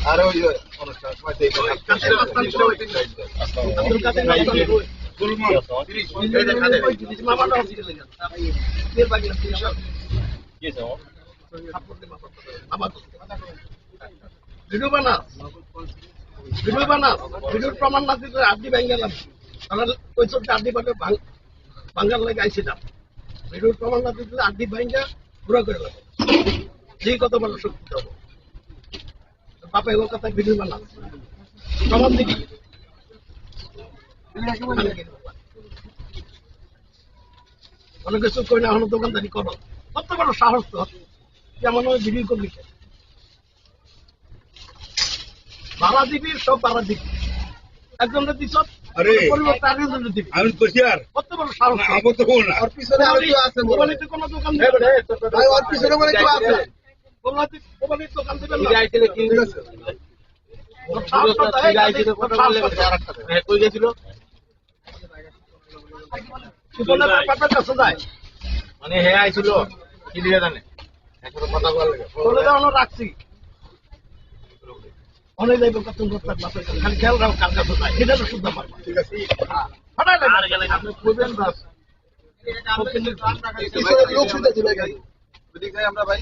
আর ওই অনুষ্ঠান সময় ভিডিও বানাস ভিডিওর প্রমাণ না দিতে আড্ডি ভেঙে গেলাম তাহলে ওই চলতে আড্ডি পাকে ভাঙ্গার লেগে আইছিলাম ভিডিওর প্রমাণ না দিতে আড্ডি ভেঙে পুরো করে দেবো সেই কত বড় শক্তি দেবো বাপা এগুলো কথা ভিডিও বানাস প্রমাণ দিবি অনেক কিছু করে না এখনো দোকানদারি করো কত বড় সাহস তো কেমন ভিডিও করবি ভাড়া দিবি সব ভাড়া দিবি একজনের দিছ আমি বসি আর কত বড় সাহস আমার তো না ওর পিছনে আছে মোবাইলে কোনো দোকান দেবে ওর পিছনে মানে কেউ আছে মোবাইলে দোকান দেবে না আইছিল কি আছে ওর সাহস তো আইছিল কই গেছিল সুবলের ব্যাপারটা কাছে যায় মানে হে আইছিল কি দিয়ে জানে একসাথে কথা বলা লাগে বলে দাও রাখছি অনেক যাইব কত করতে খালি খেয়াল রাখো কার কাছে যায় এটা তো শুদ্ধ পারবা ঠিক আছে হঠাৎ আর গেলে আপনি কইবেন বাস লোক শুনতে চলে গেল ওদিক যাই আমরা ভাই